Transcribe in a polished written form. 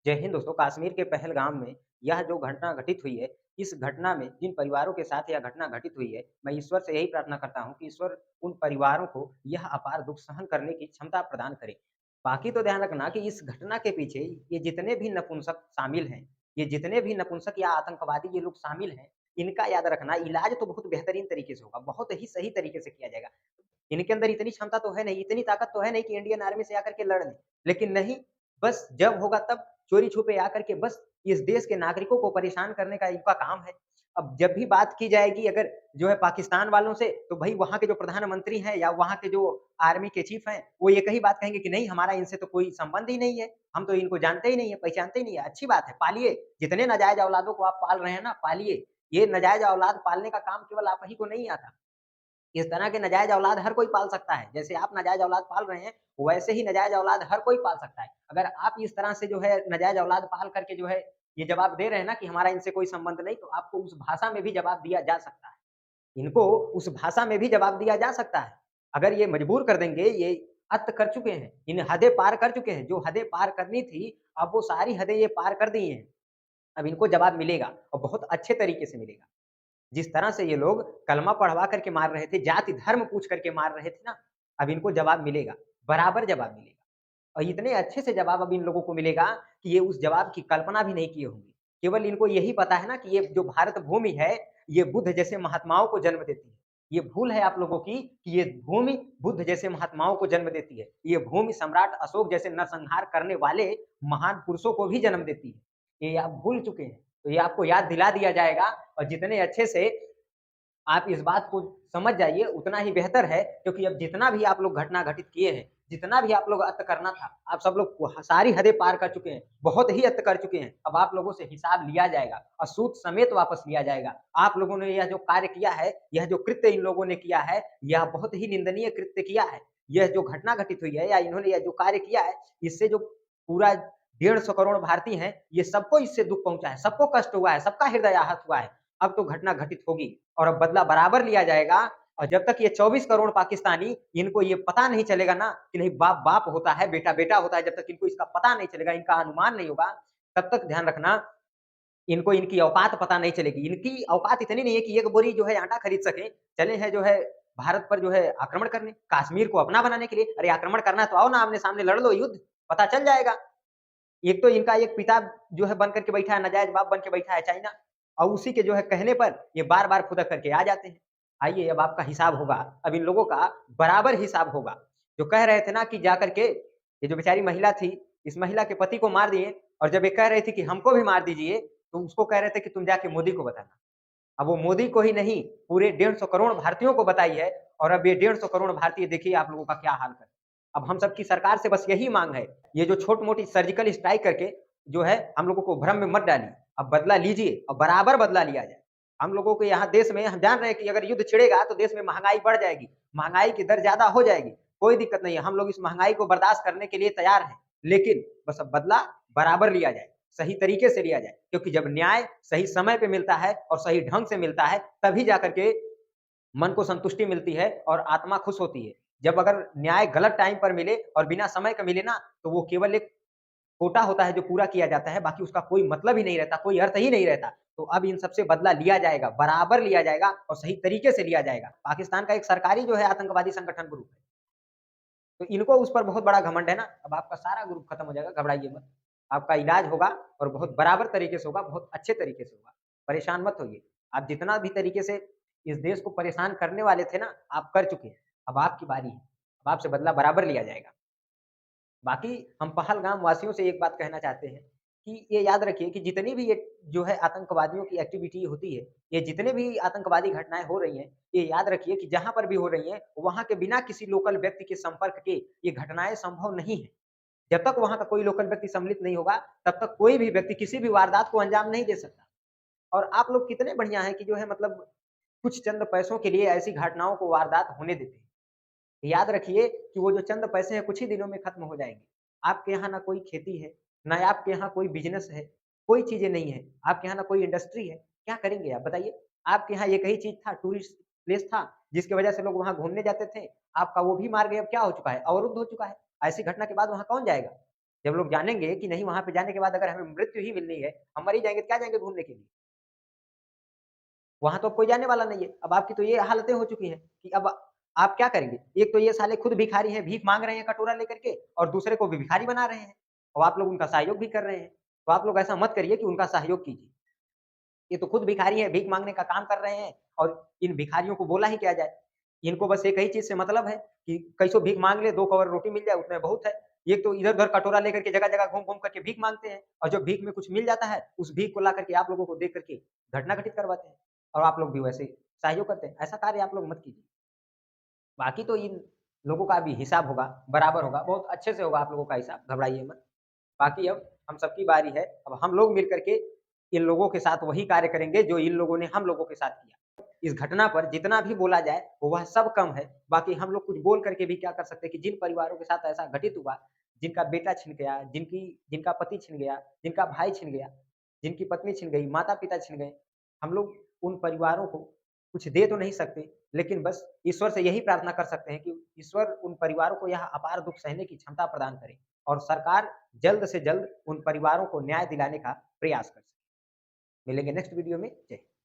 जय हिंद दोस्तों, कश्मीर के पहलगाम में यह जो घटना घटित हुई है, इस घटना में जिन परिवारों के साथ यह घटना घटित हुई है, मैं ईश्वर से यही प्रार्थना करता हूँ कि ईश्वर उन परिवारों को यह अपार दुःख सहन करने की क्षमता प्रदान करे। बाकी तो ध्यान रखना कि इस घटना के पीछे ये जितने भी नपुंसक शामिल हैं, ये जितने भी नपुंसक या आतंकवादी ये लोग शामिल हैं, इनका याद रखना इलाज तो बहुत बेहतरीन तरीके से होगा, बहुत ही सही तरीके से किया जाएगा। इनके अंदर इतनी क्षमता तो है नहीं, इतनी ताकत तो है नहीं कि इंडियन आर्मी से आकर के लड़ लें। लेकिन नहीं, बस जब होगा तब चोरी-छुपे आकर के बस इस देश के नागरिकों को परेशान करने का इनका काम है। अब जब भी बात की जाएगी अगर जो है पाकिस्तान वालों से, तो भई वहाँ के जो प्रधानमंत्री हैं या वहाँ के जो आर्मी के चीफ हैं, वो एक ही बात कहेंगे कि नहीं हमारा इनसे तो कोई संबंध ही नहीं है, हम तो इनको जानते ही नहीं है, पहचानते ही नहीं है। अच्छी बात है, पालिए, जितने नाजायज़ औलादों को आप पाल रहे हैं ना, पालिए। ये नाजायज़ औलाद पालने का काम केवल आप ही को नहीं आता। इस तरह के नाजायज़ औलाद हर कोई पाल सकता है। जैसे आप नाजायज़ औलाद पाल रहे हैं, वैसे ही नाजायज़ औलाद हर कोई पाल सकता है। अगर आप इस तरह से जो है नाजायज़ औलाद पाल करके जो है ये जवाब दे रहे हैं ना कि हमारा इनसे कोई संबंध नहीं, तो आपको उस भाषा में भी जवाब दिया जा सकता है। इनको उस भाषा में भी जवाब दिया जा सकता है। अगर ये मजबूर कर देंगे, ये अत कर चुके हैं, इन हदें पार कर चुके हैं, जो हदें पार करनी थी, अब वो सारी हदें ये पार कर दी हैं। अब इनको जवाब मिलेगा और बहुत अच्छे तरीके से मिलेगा। जिस तरह से ये लोग कलमा पढ़वा करके मार रहे थे, जाति धर्म पूछ करके मार रहे थे ना, अब इनको जवाब मिलेगा, बराबर जवाब मिलेगा। और इतने अच्छे से जवाब अब इन लोगों को मिलेगा कि ये उस जवाब की कल्पना भी नहीं किए होंगे। केवल इनको यही पता है ना कि ये जो भारत भूमि है, ये बुद्ध जैसे महात्माओं को जन्म देती है। ये भूल है आप लोगों की कि ये भूमि बुद्ध जैसे महात्माओं को जन्म देती है। ये भूमि सम्राट अशोक जैसे नरसंहार करने वाले महान पुरुषों को भी जन्म देती है। ये आप भूल चुके हैं। तो ये आपको याद दिला दिया जाएगा और जितने अच्छे से आप इस बात को समझ जाइए उतना ही बेहतर है क्योंकि अब जितना भी आप लोग घटना घटित किए हैं, जितना भी आप लोग अत्त करना था, आप सब लोग सारी हदें पार कर चुके हैं, बहुत ही अत्त कर चुके हैं। अब आप लोगों से हिसाब लिया जाएगा और सूद समेत वापस लिया जाएगा। आप लोगों ने यह जो कार्य किया है, यह जो कृत्य इन लोगों ने किया है, यह बहुत ही निंदनीय कृत्य किया है। यह जो घटना घटित हुई है या इन्होंने यह जो कार्य किया है, इससे जो पूरा 150 करोड़ भारतीय हैं, ये सबको इससे दुःख पहुँचा है, सबको कष्ट हुआ है, सबका हृदय आहत हुआ है। अब तो घटना घटित होगी और अब बदला बराबर लिया जाएगा और जब तक ये 24 करोड़ पाकिस्तानी इनको ये पता नहीं चलेगा ना कि नहीं बाप बाप होता है, बेटा बेटा होता है, जब तक इनको इसका पता नहीं चलेगा, इनका अनुमान नहीं होगा, तब तक ध्यान रखना इनको इनकी औकात पता नहीं चलेगी। इनकी औकात इतनी नहीं है कि 1 बोरी जो है आटा खरीद सकें, चले हैं जो है भारत पर जो है आक्रमण करने, कश्मीर को अपना बनाने के लिए। अरे आक्रमण करना है तो आओ ना आमने-सामने लड़ लो युद्ध, पता चल जाएगा। एक तो इनका एक पिता जो है बन करके बैठा है, नाजायज़ बाप बन के बैठा है चाइना और उसी के जो है कहने पर ये बार-बार फुदक करके आ जाते हैं। आइए अब आपका हिसाब होगा, अब इन लोगों का बराबर हिसाब होगा। जो कह रहे थे ना कि जाकर के ये जो बेचारी महिला थी, इस महिला के पति को मार दिए और जब ये कह रही थी कि हमको भी मार दीजिए, तो उसको कह रहे थे कि तुम जाके मोदी को बताना। अब वो मोदी को ही नहीं, पूरे 150 करोड़ भारतीयों को बताई है और अब ये 150 करोड़ भारतीय देखिए आप लोगों का क्या हाल कर अब हम सबकी सरकार से बस यही माँग है, ये जो छोट-मोटी सर्जिकल स्ट्राइक करके जो है हम लोगों को भ्रम में मत डालिए। अब बदला लीजिए और बराबर बदला लिया जाए। हम लोगों के यहाँ देश में हम जान रहे हैं कि अगर युद्ध छिड़ेगा तो देश में महँगाई बढ़ जाएगी, महँगाई की दर ज़्यादा हो जाएगी। कोई दिक्कत नहीं है, हम लोग इस महँगाई को बर्दाश्त करने के लिए तैयार हैं। लेकिन बस अब बदला बराबर लिया जाए। सही तरीके से लिया जाए क्योंकि जब न्याय सही समय पे मिलता है और सही ढंग से मिलता है तभी जाकर के मन को संतुष्टि मिलती है और आत्मा खुश होती है। जब अगर न्याय गलत टाइम पर मिले और बिना समय का मिले ना तो वो केवल एक कोटा होता है जो पूरा किया जाता है, बाकी उसका कोई मतलब ही नहीं रहता, कोई अर्थ ही नहीं रहता। तो अब इन सबसे बदला लिया जाएगा, बराबर लिया जाएगा और सही तरीके से लिया जाएगा। पाकिस्तान का एक सरकारी जो है आतंकवादी संगठन ग्रुप है। तो इनको उस पर बहुत बड़ा घमंड है ना, अब आपका सारा ग्रुप खत्म हो जाएगा, घबराइए मत। आपका इलाज होगा और बहुत बराबर तरीके से होगा, बहुत अच्छे तरीके से होगा। परेशान मत होइए। आप जितना भी तरीके से इस देश को परेशान करने वाले थे ना, आप कर चुके हैं। अब आपकी बारी है। अब आपसे बदला बराबर लिया जाएगा। बाकी हम पहलगाम वासियों से एक बात कहना चाहते हैं कि ये याद रखिए कि जितनी भी ये जो है आतंकवादियों की एक्टिविटी होती है, ये जितने भी आतंकवादी घटनाएँ हो रही हैं, ये याद रखिए कि जहाँ पर भी हो रही हैं, वहाँ के बिना किसी लोकल व्यक्ति के संपर्क के ये घटनाएँ संभव नहीं है। जब तक वहाँ का कोई लोकल व्यक्ति सम्मिलित नहीं होगा, तब तक कोई भी व्यक्ति किसी भी वारदात को अंजाम नहीं दे सकता। और आप लोग कितने बढ़िया हैं कि जो है मतलब कुछ चंद पैसों के लिए ऐसी घटनाओं को वारदात होने देते हैं। याद रखिए कि वो जो चंद पैसे हैं कुछ ही दिनों में खत्म हो जाएँगे। आपके यहाँ ना कोई खेती है, ना आपके यहाँ कोई बिज़नेस है, कोई चीज़ें नहीं है। आपके यहाँ ना कोई इंडस्ट्री है, क्या करेंगे आप बताइए? आपके यहाँ एक ही चीज़ था, टूरिस्ट प्लेस था, जिसकी वजह से लोग वहाँ घूमने जाते थे। आपका वो भी मार्ग अब क्या हो चुका है? अवरुद्ध हो चुका है। ऐसी घटना के बाद वहाँ कौन जाएगा? जब लोग जानेंगे कि नहीं वहाँ पे जाने के बाद अगर हमें मृत्यु ही मिलनी है, हम मर ही जाएँगे तो क्या जाएँगे घूमने के लिए? वहाँ तो अब कोई जाने वाला नहीं है। अब आपकी तो ये हालतें हो चुकी हैं कि अब आप क्या करेंगे? एक तो ये साले खुद भिखारी हैं, भीख माँग रहे हैं कटोरा लेकर के और दूसरे को भी भिखारी बना रहे हैं और आप लोग उनका सहयोग भी कर रहे हैं। तो आप लोग ऐसा मत करिए कि उनका सहयोग कीजिए। ये तो खुद भिखारी हैं, भीख माँगने का काम कर रहे हैं और इन भिखारियों को बोला ही क्या जाए? इनको बस एक ही चीज़ से मतलब है कि कैसों भीख माँग ले, 2 कौर रोटी मिल जाए उतना बहुत है। ये तो इधर-उधर कटोरा लेकर के जगह-जगह घूम-घूम करके भीख माँगते हैं और जब भीख में कुछ मिल जाता है, उस भीख को ला करके आप लोगों को दे करके घटना घटित करवाते हैं और आप लोग भी वैसे सहयोग करते हैं। ऐसा कार्य आप लोग मत कीजिए। बाकी तो इन लोगों का भी हिसाब होगा, बराबर होगा, बहुत अच्छे से होगा आप लोगों का हिसाब, घबराइए मत। बाकी अब हम सबकी बारी है, अब हम लोग मिल कर के इन लोगों के साथ वही कार्य करेंगे जो इन लोगों ने हम लोगों के साथ किया। इस घटना पर जितना भी बोला जाए, वह सब कम है। बाकी हम लोग कुछ बोल करके भी क्या कर सकते हैं कि जिन परिवारों के साथ ऐसा घटित हुआ, जिनका बेटा छिन गया, जिनका पति छिन गया, जिनका भाई छिन गया, जिनकी पत्नी छिन गई, माता-पिता छिन गए, हम लोग उन परिवारों को कुछ दे तो नहीं सकते, लेकिन बस ईश्वर से यही प्रार्थना कर सकते हैं कि ईश्वर उन परिवारों को यह अपार दुःख सहने की क्षमता प्रदान करे और सरकार जल्द से जल्द उन परिवारों को न्याय दिलाने का प्रयास कर सके। मिलेंगे नेक्स्ट वीडियो में। जय हिंद।